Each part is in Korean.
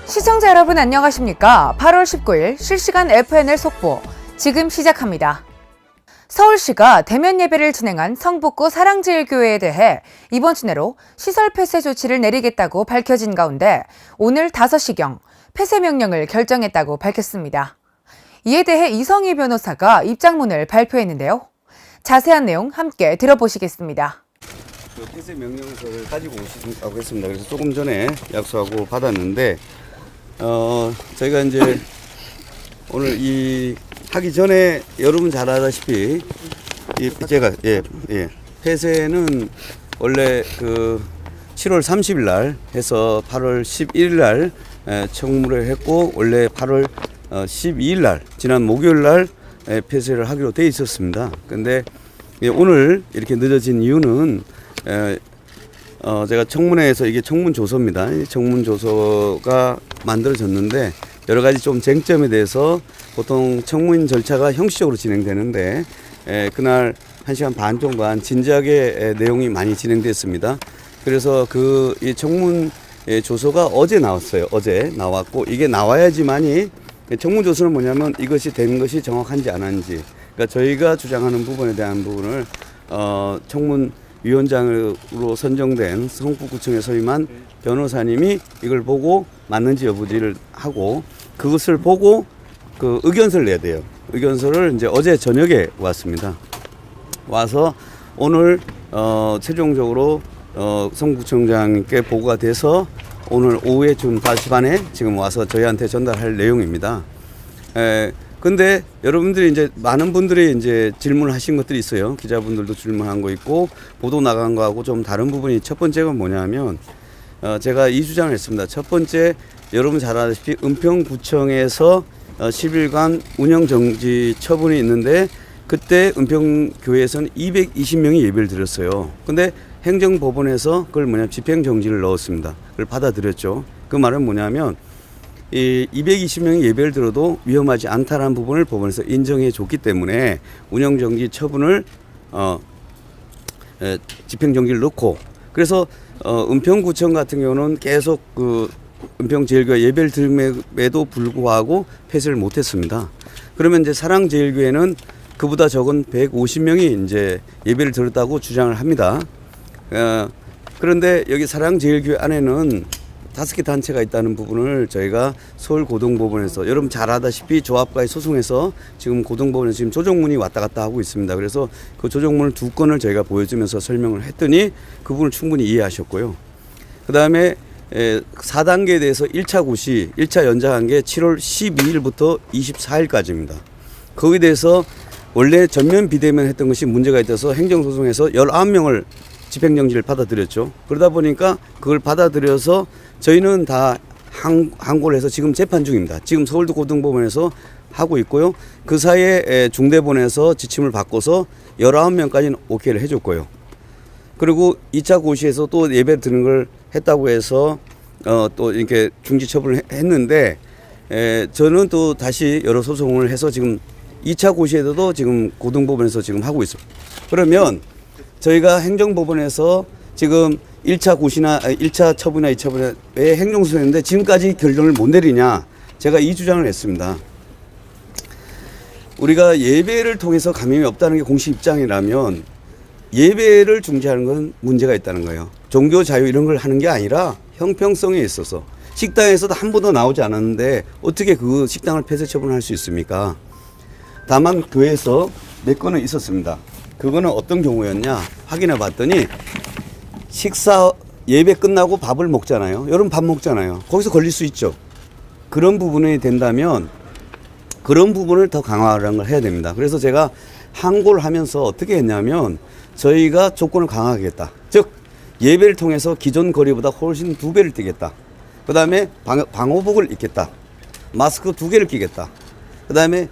시청자 여러분 안녕하십니까? 8월 19일 실시간 FNL 속보 지금 시작합니다. 서울시가 대면 예배를 진행한 성북구 사랑제일교회에 대해 이번 주 내로 시설 폐쇄 조치를 내리겠다고 밝혀진 가운데 오늘 5시경 폐쇄 명령을 결정했다고 밝혔습니다. 이에 대해 이성희 변호사가 입장문을 발표했는데요. 자세한 내용 함께 들어보시겠습니다. 폐쇄 명령서를 가지고 오시라고 했습니다. 그래서 조금 전에 약속하고 받았는데 저희가 이제 오늘 이 하기 전에 여러분 잘 알다시피 제가 폐쇄는 원래 그 7월 30일 날 해서 8월 11일 날 청문회를 했고 원래 8월 12일 날 지난 목요일 날 폐쇄를 하기로 돼 있었습니다. 근데 오늘 이렇게 늦어진 이유는 제가 청문회에서 이게 청문조서입니다. 청문조서가 만들어졌는데 여러 가지 좀 쟁점에 대해서 보통 청문 절차가 형식적으로 진행되는데 그날 1시간 반 정도만 진지하게 내용이 많이 진행됐습니다. 그래서 이 청문 조서가 어제 나왔어요. 어제 나왔고 이게 나와야지만이 청문조서는 뭐냐면 이것이 된 것이 정확한지 안 한지 그러니까 저희가 주장하는 부분에 대한 부분을 청문위원장으로 선정된 성북구청에 서임한 변호사님이 이걸 보고 맞는지 여부지를 하고 그것을 보고 그 의견서를 내야 돼요. 의견서를 이제 어제 저녁에 왔습니다. 와서 오늘 최종적으로 성북구청장님께 보고가 돼서 오늘 오후에 좀 5시 반에 지금 와서 저희한테 전달할 내용입니다. 근데 여러분들이 이제 많은 분들이 이제 질문을 하신 것들이 있어요. 기자분들도 질문한 거 있고 보도 나간 거하고 좀 다른 부분이 첫 번째가 뭐냐면 제가 이 주장을 했습니다. 첫 번째 여러분 잘 아시다시피 은평구청에서 10일간 운영정지 처분이 있는데 그때 은평교회에서는 220명이 예배를 드렸어요. 근데 행정법원에서 그걸 집행정지를 넣었습니다. 그걸 받아들였죠. 그 말은 뭐냐면 이 220명이 예배를 들어도 위험하지 않다라는 부분을 법원에서 인정해 줬기 때문에 운영정지 처분을 집행정지를 넣고 그래서 은평구청 같은 경우는 계속 그 은평제일교회 예배를 들음에도 불구하고 폐쇄를 못했습니다. 그러면 이제 사랑제일교회는 그보다 적은 150명이 이제 예배를 들었다고 주장을 합니다. 그런데 여기 사랑제일교회 안에는 5개 단체가 있다는 부분을 저희가 서울고등법원에서 여러분 잘 아다시피 조합과의 소송에서 지금 고등법원에서 지금 조정문이 왔다 갔다 하고 있습니다. 그래서 그 조정문을 2건을 저희가 보여주면서 설명을 했더니 그 부분을 충분히 이해하셨고요. 그 다음에 4단계에 대해서 1차 고시, 1차 연장한 게 7월 12일부터 24일까지입니다. 거기에 대해서 원래 전면 비대면 했던 것이 문제가 있어서 행정소송에서 19명을 집행정지를 받아들였죠. 그러다 보니까 그걸 받아들여서 저희는 다 항고를 해서 지금 재판 중입니다. 지금 서울도 고등법원에서 하고 있고요. 그 사이에 중대본에서 지침을 바꿔서 19명까지는 오케이를 해줬고요. 그리고 2차 고시에서 또 예배 드는 걸 했다고 해서 또 이렇게 중지 처분을 했는데 저는 또 다시 여러 소송을 해서 지금 2차 고시에도 지금 고등법원에서 지금 하고 있습니다. 그러면 저희가 행정법원에서 지금 1차 고시나 1차 처분이나 2차 처분에 왜 행정소송인데 지금까지 결정을 못 내리냐 제가 이 주장을 했습니다. 우리가 예배를 통해서 감염이 없다는 게 공식 입장이라면 예배를 중지하는 건 문제가 있다는 거예요. 종교 자유 이런 걸 하는 게 아니라 형평성에 있어서 식당에서도 한 번도 나오지 않았는데 어떻게 그 식당을 폐쇄 처분할 수 있습니까? 다만 교회에서 몇 건은 있었습니다. 그거는 어떤 경우였냐 확인해 봤더니 식사 예배 끝나고 밥을 먹잖아요. 여러분 밥 먹잖아요. 거기서 걸릴 수 있죠. 그런 부분이 된다면 그런 부분을 더 강화하는 걸 해야 됩니다. 그래서 제가 항고를 하면서 어떻게 했냐면 저희가 조건을 강화하겠다. 즉 예배를 통해서 기존 거리보다 훨씬 2배를 뛰겠다. 그 다음에 방호복을 입겠다. 마스크 2개를 끼겠다. 그 다음에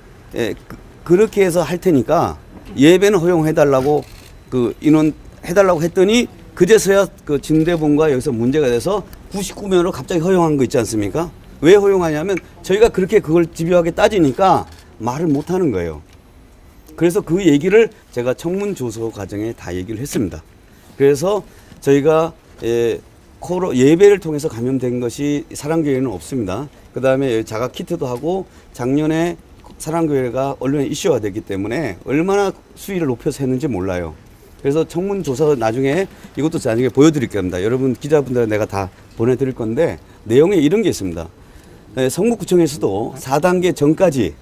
그렇게 해서 할 테니까 예배는 허용해달라고 그 인원 해달라고 했더니 그제서야 그 중대본과 여기서 문제가 돼서 99명으로 갑자기 허용한 거 있지 않습니까? 왜 허용하냐면 저희가 그렇게 그걸 집요하게 따지니까 말을 못 하는 거예요. 그래서 그 얘기를 제가 청문조서 과정에 다 얘기를 했습니다. 그래서 저희가 예배를 통해서 감염된 것이 사랑교회는 없습니다. 그 다음에 자가 키트도 하고 작년에 사랑교회가 언론에 이슈가 됐기 때문에 얼마나 수위를 높여서 했는지 몰라요. 그래서 청문 조사 나중에 이것도 나중에 보여드릴 겁니다. 여러분 기자분들은 내가 다 보내드릴 건데 내용에 이런 게 있습니다. 성북구청에서도 4단계 전까지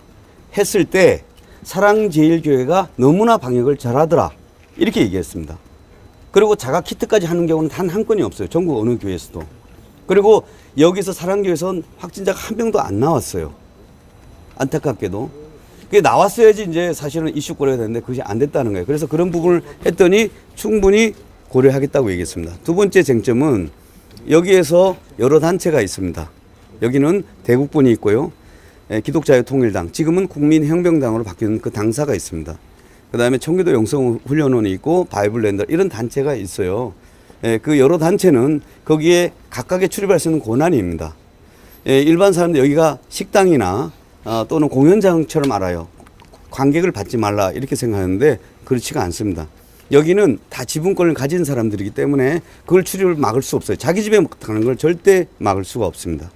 했을 때 사랑제일교회가 너무나 방역을 잘하더라 이렇게 얘기했습니다. 그리고 자가 키트까지 하는 경우는 단 한 건이 없어요. 전국 어느 교회에서도. 그리고 여기서 사랑교회에서는 확진자가 한 명도 안 나왔어요. 안타깝게도. 그게 나왔어야지 이제 사실은 이슈거리가 되는데 그것이 안 됐다는 거예요. 그래서 그런 부분을 했더니 충분히 고려하겠다고 얘기했습니다. 두 번째 쟁점은 여기에서 여러 단체가 있습니다. 여기는 대국본이 있고요. 기독자유통일당, 지금은 국민혁명당으로 바뀐 그 당사가 있습니다. 그 다음에 청교도 영성훈련원이 있고 바이블랜드 이런 단체가 있어요. 그 여러 단체는 거기에 각각에 출입할 수 있는 권한입니다. 일반 사람들 여기가 식당이나 또는 공연장처럼 알아요. 관객을 받지 말라 이렇게 생각하는데 그렇지가 않습니다. 여기는 다 지분권을 가진 사람들이기 때문에 그걸 출입을 막을 수 없어요. 자기 집에 가는 걸 절대 막을 수가 없습니다.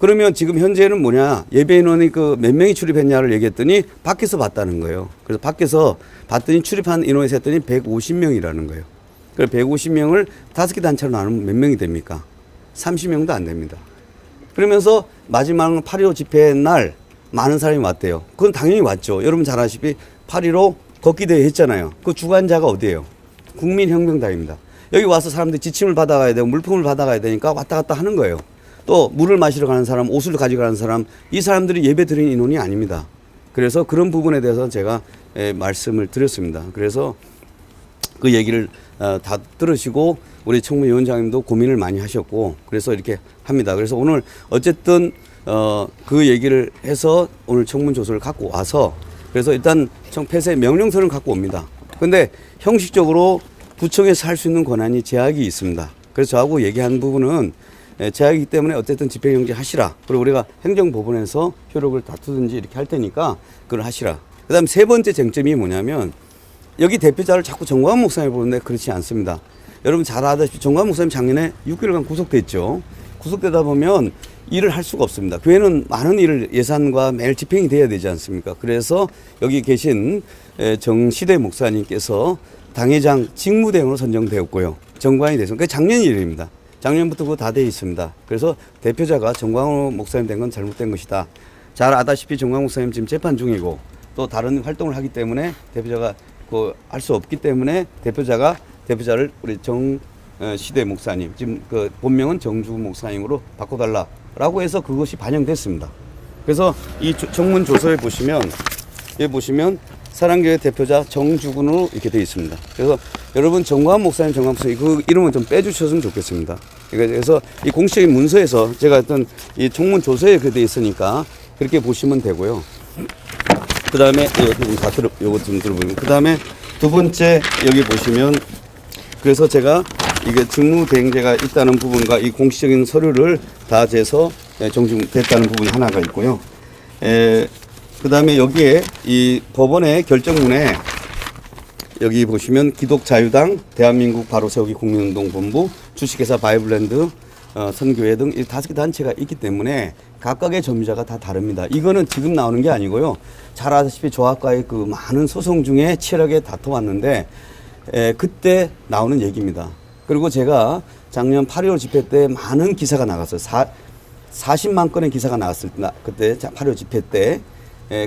그러면 지금 현재는 뭐냐, 예배인원이 그 몇 명이 출입했냐를 얘기했더니 밖에서 봤다는 거예요. 그래서 밖에서 봤더니 출입한 인원이 셌더니 150명이라는 거예요. 그래서 150명을 5개 단체로 나누면 몇 명이 됩니까? 30명도 안 됩니다. 그러면서 마지막 8.15 집회 날 많은 사람이 왔대요. 그건 당연히 왔죠. 여러분 잘 아시피 8.15 걷기 대회 했잖아요. 그 주관자가 어디예요? 국민혁명당입니다. 여기 와서 사람들이 지침을 받아가야 되고 물품을 받아가야 되니까 왔다 갔다 하는 거예요. 또 물을 마시러 가는 사람, 옷을 가지고 가는 사람, 이 사람들이 예배 드리는 인원이 아닙니다. 그래서 그런 부분에 대해서 제가 말씀을 드렸습니다. 그래서 그 얘기를 다 들으시고 우리 청문위원장님도 고민을 많이 하셨고 그래서 이렇게 합니다. 그래서 오늘 어쨌든 그 얘기를 해서 오늘 청문 조서를 갖고 와서 그래서 일단 폐쇄 명령서를 갖고 옵니다. 근데 형식적으로 구청에서 할 수 있는 권한이 제약이 있습니다. 그래서 저하고 얘기한 부분은 제약이기 때문에 어쨌든 집행정지 하시라. 그리고 우리가 행정법원에서 효력을 다투든지 이렇게 할 테니까 그걸 하시라. 그 다음 세 번째 쟁점이 뭐냐면 여기 대표자를 자꾸 정광훈 목사님이 보는데 그렇지 않습니다. 여러분 잘 아다시피 정광훈 목사님 작년에 6개월간 구속됐죠. 구속되다 보면 일을 할 수가 없습니다. 교회는 많은 일을 예산과 매일 집행이 돼야 되지 않습니까? 그래서 여기 계신 정시대 목사님께서 당회장 직무대행으로 선정되었고요. 정관이 돼서 그게 작년 일입니다. 작년부터 그거 다 돼 있습니다. 그래서 대표자가 정광훈 목사님 된 건 잘못된 것이다. 잘 아다시피 정광훈 목사님 지금 재판 중이고 또 다른 활동을 하기 때문에 대표자가 할 수 없기 때문에 대표자를 우리 정시대 목사님, 지금 그 본명은 정주 목사님으로 바꿔달라라고 해서 그것이 반영됐습니다. 그래서 이 청문 조서에 보시면 여기 보시면 사랑교회 대표자 정주군으로 이렇게 되어 있습니다. 그래서 여러분 정광훈 목사님 그 이름은 좀 빼주셨으면 좋겠습니다. 그래서 이 공식적인 문서에서 제가 어떤 이 청문 조서에 그렇게 되어 있으니까 그렇게 보시면 되고요. 그 다음에 요거 좀 들어보면 그 다음에 두 번째 여기 보시면 그래서 제가 이게 직무대행제가 있다는 부분과 이 공식적인 서류를 다 재서 정중됐다는 부분이 하나가 있고요. 그 다음에 여기에 이 법원의 결정문에 여기 보시면 기독자유당, 대한민국 바로세우기 국민운동본부, 주식회사 바이블랜드, 선교회 등 이 5개 단체가 있기 때문에 각각의 점유자가 다 다릅니다. 이거는 지금 나오는 게 아니고요. 잘 아시다시피 조합과의 그 많은 소송 중에 치열하게 다퉈왔는데 그때 나오는 얘기입니다. 그리고 제가 작년 8.15 집회 때 많은 기사가 나갔어요. 40만 건의 기사가 나왔을 때 그때 8.15 집회 때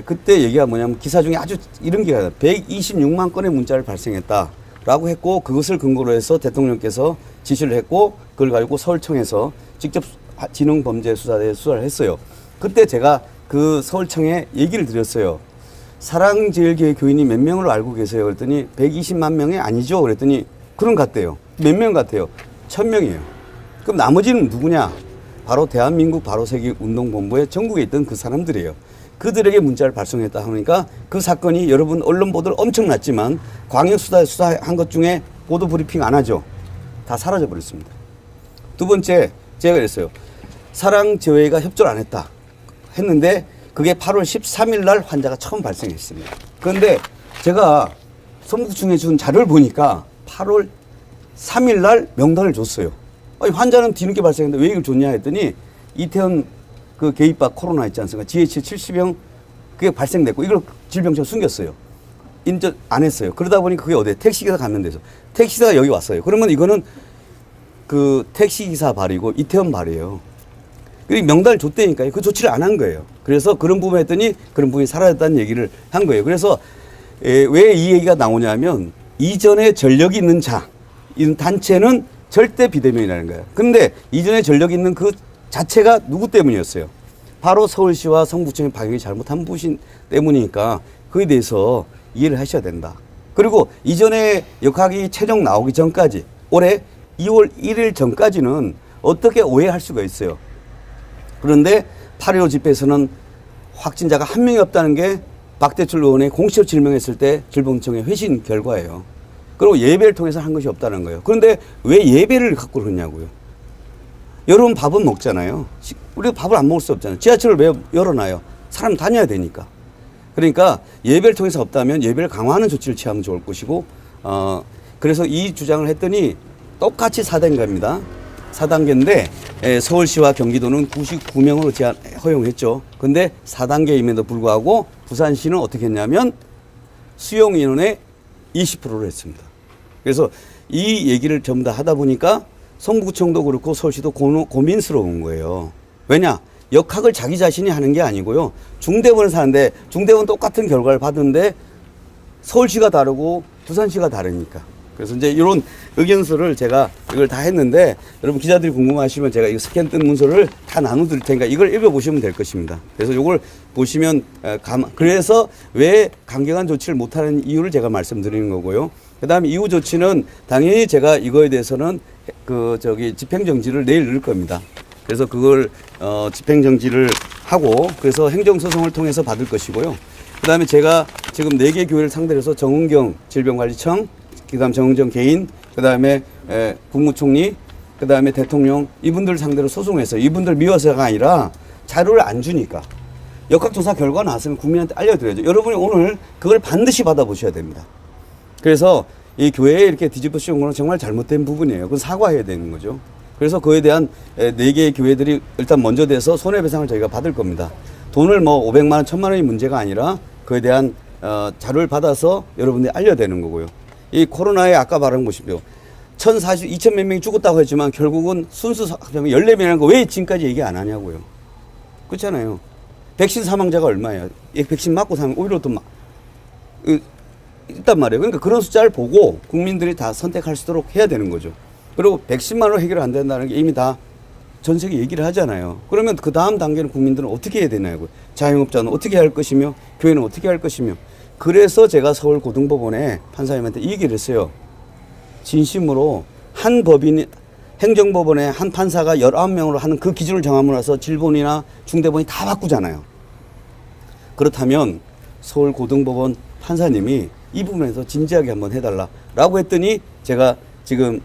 그때 얘기가 뭐냐면 기사 중에 아주 이런 기사가 126만 건의 문자를 발생했다라고 했고 그것을 근거로 해서 대통령께서 지시를 했고 그걸 가지고 서울청에서 직접 지능범죄수사대에 수사를 했어요. 그때 제가 그 서울청에 얘기를 드렸어요. 사랑제일교회 교인이 몇 명으로 알고 계세요? 그랬더니 120만 명이 아니죠. 그랬더니 그런 것 같대요. 몇 명 같아요? 1000명이에요. 그럼 나머지는 누구냐? 바로 대한민국 바로세기 운동본부에 전국에 있던 그 사람들이에요. 그들에게 문자를 발송했다 하니까 그 사건이 여러분 언론 보도를 엄청 났지만 광역수사에 수사한 것 중에 보도 브리핑 안 하죠. 다 사라져 버렸습니다. 두 번째 제가 그랬어요. 사랑제회가 협조를 안 했다 했는데 그게 8월 13일 날 환자가 처음 발생했습니다. 그런데 제가 성북구청에 준 자료를 보니까 8월 3일 날 명단을 줬어요. 아니, 환자는 뒤늦게 발생했는데 왜 이걸 줬냐 했더니 이태원 그 개입박 코로나 있지 않습니까? GH70형 그게 발생됐고 이걸 질병청이 숨겼어요. 인정 안 했어요. 그러다 보니 그게 어디에 택시기사 감면돼서 택시기사가 여기 왔어요. 그러면 이거는 그 택시기사 발이고 이태원 발이에요. 그리고 명단을 줬다니까요. 그 조치를 안 한 거예요. 그래서 그런 부분 했더니 그런 부분이 사라졌다는 얘기를 한 거예요. 그래서 왜 이 얘기가 나오냐면 이전에 전력이 있는 자, 이 단체는 절대 비대면이라는 거예요. 근데 이전에 전력이 있는 그 자체가 누구 때문이었어요? 바로 서울시와 성북청의 방역이 잘못한 부신 때문이니까 그에 대해서 이해를 하셔야 된다. 그리고 이전에 역학이 최종 나오기 전까지 올해 2월 1일 전까지는 어떻게 오해할 수가 있어요. 그런데 8.15 집회에서는 확진자가 한 명이 없다는 게 박대출 의원의 공식으로 질명했을 때 질병청의 회신 결과예요. 그리고 예배를 통해서 한 것이 없다는 거예요. 그런데 왜 예배를 갖고 그러냐고요. 여러분 밥은 먹잖아요. 우리가 밥을 안 먹을 수 없잖아요. 지하철을 왜 열어놔요? 사람 다녀야 되니까. 그러니까 예배를 통해서 없다면 예배를 강화하는 조치를 취하면 좋을 것이고 그래서 이 주장을 했더니 똑같이 4단계입니다. 4단계인데 서울시와 경기도는 99명으로 허용했죠. 근데 4단계임에도 불구하고 부산시는 어떻게 했냐면 수용 인원의 20%를 했습니다. 그래서 이 얘기를 전부 다 하다 보니까 성북청도 그렇고 서울시도 고민스러운 거예요. 왜냐? 역학을 자기 자신이 하는 게 아니고요. 중대본에서 하는데 중대본 똑같은 결과를 받은데 서울시가 다르고 부산시가 다르니까. 그래서 이제 이런 의견서를 제가 이걸 다 했는데 여러분 기자들이 궁금하시면 제가 이 스캔 뜬 문서를 다 나눠드릴 테니까 이걸 읽어보시면 될 것입니다. 그래서 이걸 보시면 그래서 왜 강경한 조치를 못하는 이유를 제가 말씀드리는 거고요. 그 다음에 이후 조치는 당연히 제가 이거에 대해서는 집행정지를 내일 넣을 겁니다. 그래서 그걸 집행정지를 하고 그래서 행정소송을 통해서 받을 것이고요. 그 다음에 제가 지금 4개 교회를 상대로 해서 정은경 질병관리청, 그 다음 정은경 개인, 그 다음에 국무총리, 그 다음에 대통령 이분들 상대로 소송해서 이분들 미워서가 아니라 자료를 안 주니까 역학조사 결과 나왔으면 국민한테 알려드려야죠. 여러분이 오늘 그걸 반드시 받아보셔야 됩니다. 그래서 이 교회에 이렇게 뒤집어 씌운 거는 정말 잘못된 부분이에요. 그건 사과해야 되는 거죠. 그래서 그에 대한 4개의 교회들이 일단 먼저 돼서 손해배상을 저희가 받을 겁니다. 돈을 뭐 500만 원, 1000만 원이 문제가 아니라 그에 대한 자료를 받아서 여러분들이 알려야 되는 거고요. 이 코로나에 아까 말한 보십시오. 2천 몇 명이 죽었다고 했지만 결국은 순수 합하면 14명이라는 거 왜 지금까지 얘기 안 하냐고요. 그렇잖아요. 백신 사망자가 얼마예요? 백신 맞고 사면 오히려 더 있단 말이에요. 그러니까 그런 숫자를 보고 국민들이 다 선택할 수 있도록 해야 되는 거죠. 그리고 백신만으로 해결 안 된다는 게 이미 다 전 세계 얘기를 하잖아요. 그러면 그 다음 단계는 국민들은 어떻게 해야 되냐고요. 자영업자는 어떻게 할 것이며 교회는 어떻게 할 것이며. 그래서 제가 서울고등법원에 판사님한테 이 얘기를 했어요. 진심으로 한 법인 행정법원에 한 판사가 19명으로 하는 그 기준을 정함으로 해서 질본이나 중대본이 다 바꾸잖아요. 그렇다면 서울고등법원 판사님이 이 부분에서 진지하게 한번 해달라라고 했더니 제가 지금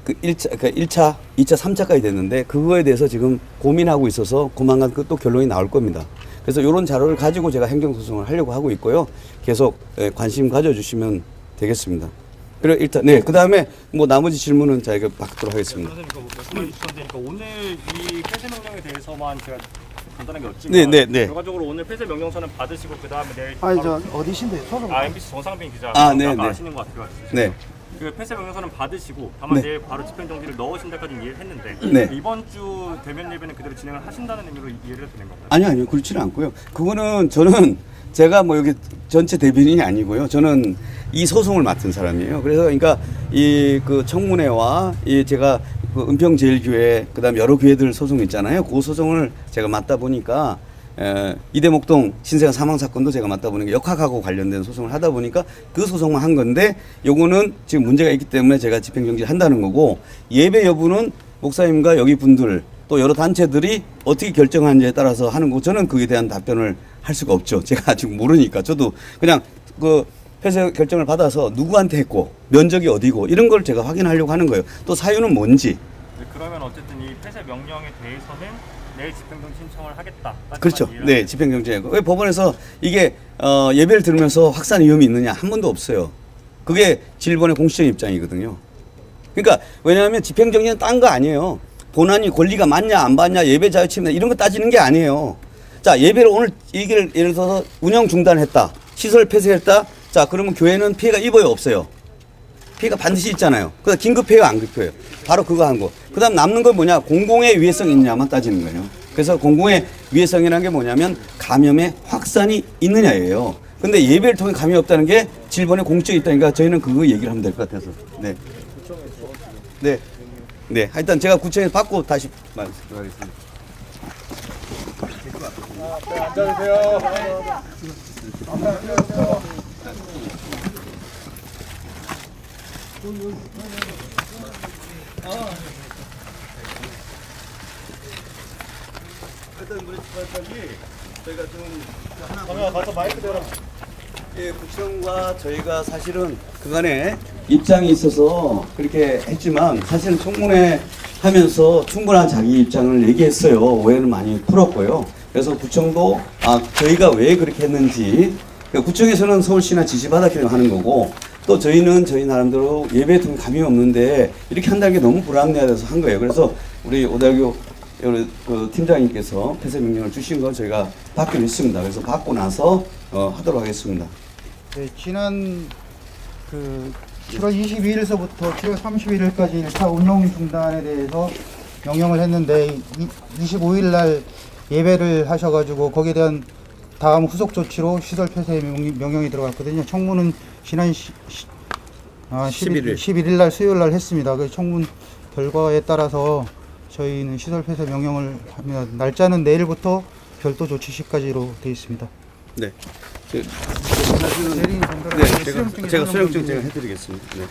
그 1차, 2차, 3차까지 됐는데 그거에 대해서 지금 고민하고 있어서 조만간 또 결론이 나올 겁니다. 그래서 이런 자료를 가지고 제가 행정소송을 하려고 하고 있고요. 계속 관심 가져주시면 되겠습니다. 그리고 일단 그 다음에 뭐 나머지 질문은 저희가 받도록 하겠습니다. 선생님 말씀해 주셨는데 오늘 이 폐쇄 명령에 대해서만 제가 간단하게 여쭙면 결과적으로 오늘 폐쇄 명령서는 받으시고 그 다음에 내일 아니 저 어디신데 소속? MBC 정상빈 기자 네. 아시는 것 같아요. 네. 그 폐쇄 명령서는 받으시고 다만 내일 바로 집행정지를 넣으신다까지는 이해를 했는데 이번 주 대면 예배는 그대로 진행을 하신다는 의미로 이해를 되는 건가요? 아니요 그렇지는 않고요. 그거는 저는 제가 뭐 여기 전체 대변인이 아니고요. 저는 이 소송을 맡은 사람이에요. 그래서 그러니까 이 그 청문회와 이 제가 그 은평제일교회 그다음 여러 교회들 소송 있잖아요. 그 소송을 제가 맡다 보니까 이대목동 신세가 사망 사건도 제가 맡다 보니까 역학하고 관련된 소송을 하다 보니까 그 소송만 한 건데 요거는 지금 문제가 있기 때문에 제가 집행정지를 한다는 거고 예배 여부는 목사님과 여기 분들 또 여러 단체들이 어떻게 결정하는지에 따라서 하는 거 저는 그에 대한 답변을 할 수가 없죠. 제가 아직 모르니까 저도 그냥 그 폐쇄 결정을 받아서 누구한테 했고 면적이 어디고 이런 걸 제가 확인하려고 하는 거예요. 또 사유는 뭔지. 그러면 어쨌든 이 폐쇄 명령에 대해서는 내일 집행정지 신청을 하겠다. 그렇죠. 네, 집행정지. 왜 법원에서 이게 예배를 들으면서 확산 위험이 있느냐 한 번도 없어요. 그게 질본의 공식적인 입장이거든요. 그러니까 왜냐하면 집행정지는 딴 거 아니에요. 본안이 권리가 맞냐 안 맞냐 예배 자유 침해 이런 거 따지는 게 아니에요. 자, 예배를 오늘 얘기를 예를 들어서 운영 중단했다. 시설 폐쇄했다. 자, 그러면 교회는 피해가 입어요 없어요? 피해가 반드시 있잖아요. 그래서 긴급 폐해요 안 급해요? 바로 그거 한 거. 그다음 남는 건 뭐냐? 공공의 위해성이 있냐만 따지는 거예요. 그래서 공공의 위해성이라는 게 뭐냐면 감염의 확산이 있느냐예요. 근데 예배를 통해 감염이 없다는 게 질본에 공적이 있다니까 저희는 그거 얘기를 하면 될 것 같아서. 네. 네. 네. 하여튼 제가 구청에서 받고 다시 말씀드리겠습니다. 앉아주세요. 하여튼 문지판장님 저희가 좀 정현아 가서 마이크 대라. 예, 구청과 저희가 사실은 그간에 입장이 있어서 그렇게 했지만 사실은 청문회 하면서 충분한 자기 입장을 얘기했어요. 오해를 많이 풀었고요. 그래서 구청도 저희가 왜 그렇게 했는지 그러니까 구청에서는 서울시나 지시받았기 때문에 하는 거고 또 저희는 저희 나름대로 예배에 통 감이 없는데 이렇게 한다는 게 너무 불합리해서 한 거예요. 그래서 우리 오대학교 그 팀장님께서 폐쇄 명령을 주신 거 저희가 받기로 했습니다. 그래서 받고 나서 하도록 하겠습니다. 네, 지난 그 7월 22일서부터 7월 31일까지 1차 운영 중단에 대해서 명령을 했는데 25일 날 예배를 하셔가지고 거기에 대한 다음 후속 조치로 시설 폐쇄 명령이 들어갔거든요. 청문은 지난 11일 날 수요일 날 했습니다. 그 청문 결과에 따라서 저희는 시설 폐쇄 명령을 합니다. 날짜는 내일부터 별도 조치 시까지로 되어 있습니다. 네. 사실은 제가 수령증 제가 해드리겠습니다. 네.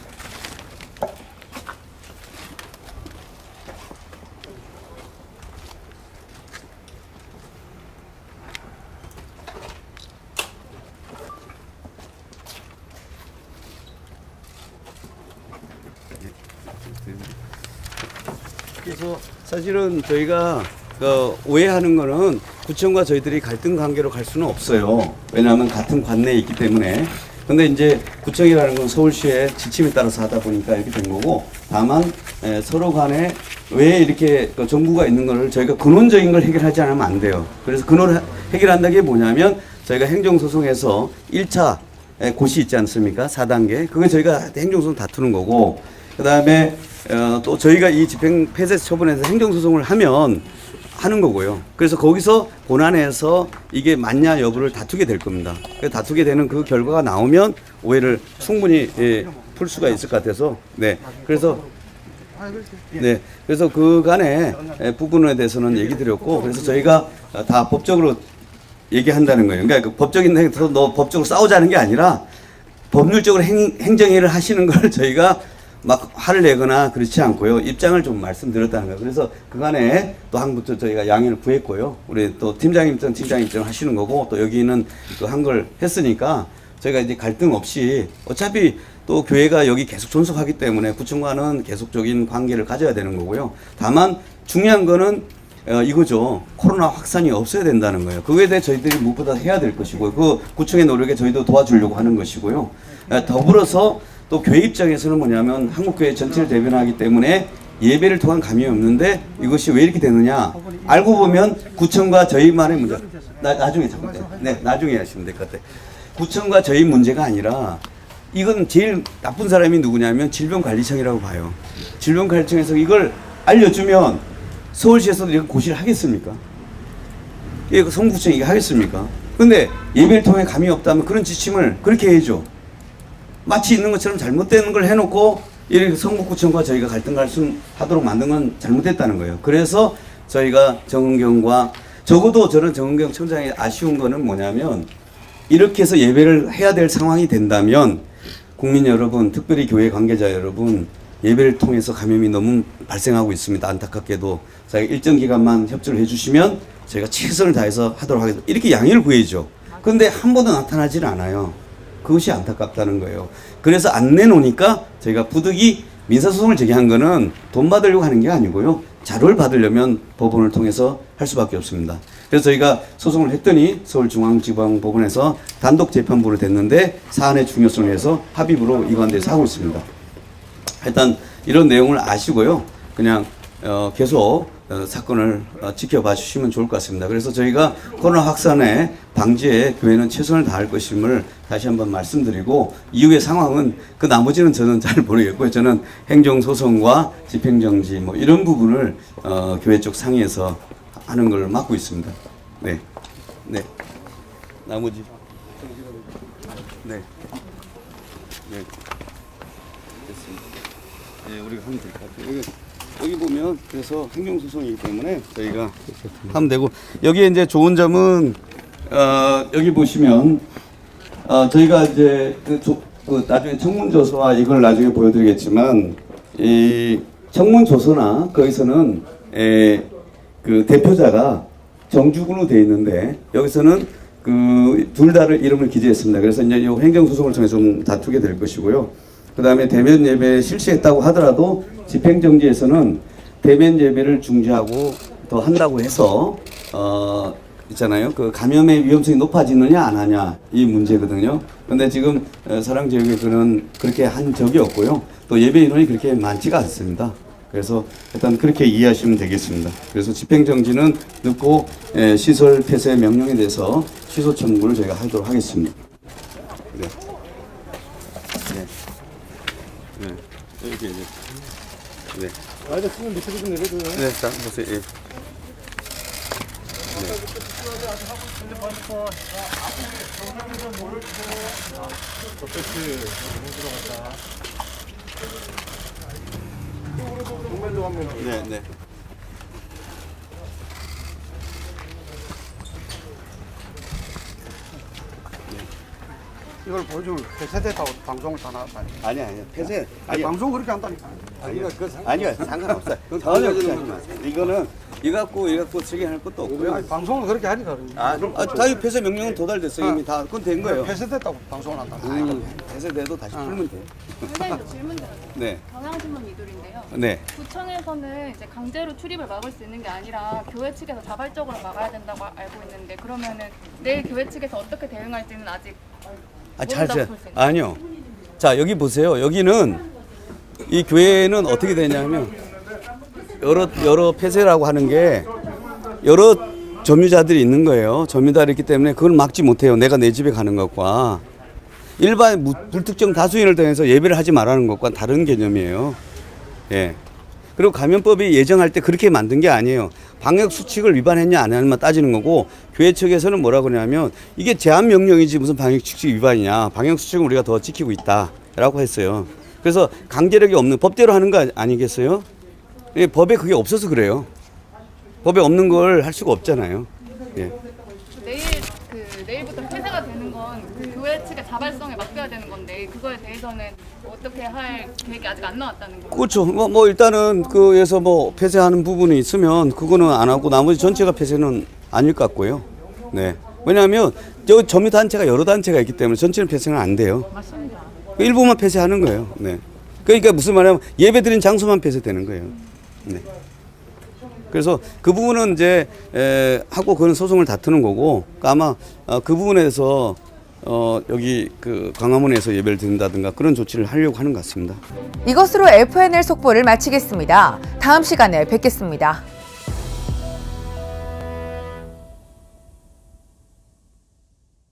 그래서 사실은 저희가 오해하는 거는 구청과 저희들이 갈등 관계로 갈 수는 없어요. 왜냐하면 같은 관내에 있기 때문에. 근데 이제 구청이라는 건 서울시의 지침에 따라서 하다 보니까 이렇게 된 거고, 다만 서로 간에 왜 이렇게 정부가 있는 거를 저희가 근원적인 걸 해결하지 않으면 안 돼요. 그래서 근원을 해결한다는 게 뭐냐면 저희가 행정소송에서 1차 고시 있지 않습니까? 4단계. 그게 저희가 행정소송 다투는 거고, 그 다음에 또 저희가 이 집행 폐쇄 처분에서 행정소송을 하는 거고요. 그래서 거기서 본안에서 이게 맞냐 여부를 다투게 될 겁니다. 다투게 되는 그 결과가 나오면 오해를 충분히 풀 수가 있을 것 같아서 네. 그래서 그간의 부분에 대해서는 얘기 드렸고, 그래서 저희가 다 법적으로 얘기한다는 거예요. 그러니까 그 법적인 행에서 너 법적으로 싸우자는 게 아니라 법률적으로 행정회의를 하시는 걸 저희가 막 화를 내거나 그렇지 않고요. 입장을 좀 말씀드렸다는 거예요. 그래서 그간에 또 항부터 저희가 양해를 구했고요. 우리 또 팀장 입장 하시는 거고, 또 여기는 또 한 걸 했으니까 저희가 이제 갈등 없이 어차피 또 교회가 여기 계속 존속하기 때문에 구청과는 계속적인 관계를 가져야 되는 거고요. 다만 중요한 거는 이거죠. 코로나 확산이 없어야 된다는 거예요. 그거에 대해 저희들이 무엇보다 해야 될 것이고, 그 구청의 노력에 저희도 도와주려고 하는 것이고요. 더불어서 또 교회 입장에서는 뭐냐면 한국교회 전체를 대변하기 때문에 예배를 통한 감이 없는데 이것이 왜 이렇게 되느냐. 알고 보면 구청과 저희만의 문제. 나중에 잠깐. 네, 나중에 하시면 될 것 같아요. 구청과 저희 문제가 아니라 이건 제일 나쁜 사람이 누구냐면 질병관리청이라고 봐요. 질병관리청에서 이걸 알려주면 서울시에서도 이거 고시를 하겠습니까? 이거 성구청이 하겠습니까? 근데 예배를 통해 감이 없다면 그런 지침을 그렇게 해야죠. 마치 있는 것처럼 잘못된 걸 해놓고 이렇게 성북구청과 저희가 갈등하도록 만든 건 잘못됐다는 거예요. 그래서 저희가 정은경과 적어도 저는 정은경 청장이 아쉬운 거는 뭐냐면 이렇게 해서 예배를 해야 될 상황이 된다면 국민 여러분, 특별히 교회 관계자 여러분, 예배를 통해서 감염이 너무 발생하고 있습니다. 안타깝게도 저희가 일정 기간만 협조를 해주시면 저희가 최선을 다해서 하도록 하겠습니다. 이렇게 양해를 구해야죠. 그런데 한 번도 나타나지는 않아요. 그것이 안타깝다는 거예요. 그래서 안 내놓으니까 저희가 부득이 민사소송을 제기한 거는 돈 받으려고 하는 게 아니고요. 자료를 받으려면 법원을 통해서 할 수밖에 없습니다. 그래서 저희가 소송을 했더니 서울중앙지방법원에서 단독 재판부로 됐는데 사안의 중요성을 해서 합의부로 이관돼서 하고 있습니다. 일단 이런 내용을 아시고요. 그냥 계속 사건을 지켜봐 주시면 좋을 것 같습니다. 그래서 저희가 코로나 확산의 방지에 교회는 최선을 다할 것임을 다시 한번 말씀드리고, 이후의 상황은 그 나머지는 저는 잘 모르겠고요. 저는 행정소송과 집행정지 뭐 이런 부분을 교회 쪽 상의해서 하는 걸 맡고 있습니다. 네, 네. 나머지 네, 네. 됐습니다. 네, 우리가 하면 될 것 같아요. 여기 보면 그래서 행정소송이기 때문에 저희가 하면 되고, 여기에 이제 좋은 점은 여기 보시면 저희가 이제 그 나중에 청문조서와 이걸 나중에 보여드리겠지만, 이 청문조서나 거기서는 그 대표자가 정주군으로 되어 있는데 여기서는 그 둘 다를 이름을 기재했습니다. 그래서 이제 이 행정소송을 통해 좀 다투게 될 것이고요. 그 다음에 대면 예배 실시했다고 하더라도 집행정지에서는 대면 예배를 중지하고 더 한다고 해서 있잖아요. 그 감염의 위험성이 높아지느냐 안 하냐 이 문제거든요. 그런데 지금 사랑제일교회는 그렇게 한 적이 없고요. 또 예배 인원이 그렇게 많지가 않습니다. 그래서 일단 그렇게 이해하시면 되겠습니다. 그래서 집행정지는 넣고 시설 폐쇄 명령에 대해서 취소 청구를 저희가 하도록 하겠습니다. 네. 네. 네. 이렇게 이제. 네. 아이들 쓰면 밑으로 좀 내려줘요. 네, 자, 보세요. 예. 네, 네. 이걸 보여주면 폐쇄됐다고 방송을 다 나왔다. 아니야. 폐쇄. 아니, 방송 그렇게 한다니까. 아니요, 상관없어요. 전혀 그렇게 하지 마세요. 이거는 이거 갖고 증언할 것도 없고요. 아니, 방송을 그렇게 하니까. 자유 폐쇄 명령은 도달됐어요. 이미 다 그건 된 거예요. 폐쇄됐다고 방송을 한다. 폐쇄돼도 다시 풀면 돼요. 선생님 질문 드려요. 네. 경향신문 이돌인데요. 네. 구청에서는 이제 강제로 출입을 막을 수 있는 게 아니라 교회 측에서 자발적으로 막아야 된다고 알고 있는데, 그러면은 내일 교회 측에서 어떻게 대응할지는 아직 아니요. 자, 여기 보세요. 여기는 이 교회는 어떻게 되냐면 여러 폐쇄라고 하는 게 여러 점유자들이 있는 거예요. 점유자들이 있기 때문에 그걸 막지 못해요. 내가 내 집에 가는 것과 일반 불특정 다수인을 통해서 예배를 하지 말라는 것과 다른 개념이에요. 예. 그리고 감염법이 예정할 때 그렇게 만든 게 아니에요. 방역 수칙을 위반했냐 안 했냐만 따지는 거고, 교회 측에서는 뭐라고 그러냐면 이게 제한 명령이지 무슨 방역 수칙 위반이냐. 방역 수칙은 우리가 더 지키고 있다라고 했어요. 그래서 강제력이 없는 법대로 하는 거 아니겠어요? 법에 그게 없어서 그래요. 법에 없는 걸 할 수가 없잖아요. 예. 내일부터 폐쇄가 되는 건 그 교회 측의 자발성에 맡겨야 되는 건데, 그거에 대해서는 어떻게 할 계획이 아직 안 나왔다는 거예요. 그렇죠. 뭐 일단은 그에서 뭐 폐쇄하는 부분이 있으면 그거는 안 하고 나머지 전체가 폐쇄는 아닐 것 같고요. 네. 왜냐하면 저 점유 단체가 여러 단체가 있기 때문에 전체는 폐쇄는 안 돼요. 맞습니다. 일부만 폐쇄하는 거예요. 네. 그러니까 무슨 말이냐면 예배드린 장소만 폐쇄되는 거예요. 네. 그래서 그 부분은 이제 하고 그런 소송을 다투는 거고, 아마 그 부분에 대해서 여기 그 광화문에서 예배를 드린다든가 그런 조치를 하려고 하는 것 같습니다. 이것으로 FNL 속보를 마치겠습니다. 다음 시간에 뵙겠습니다.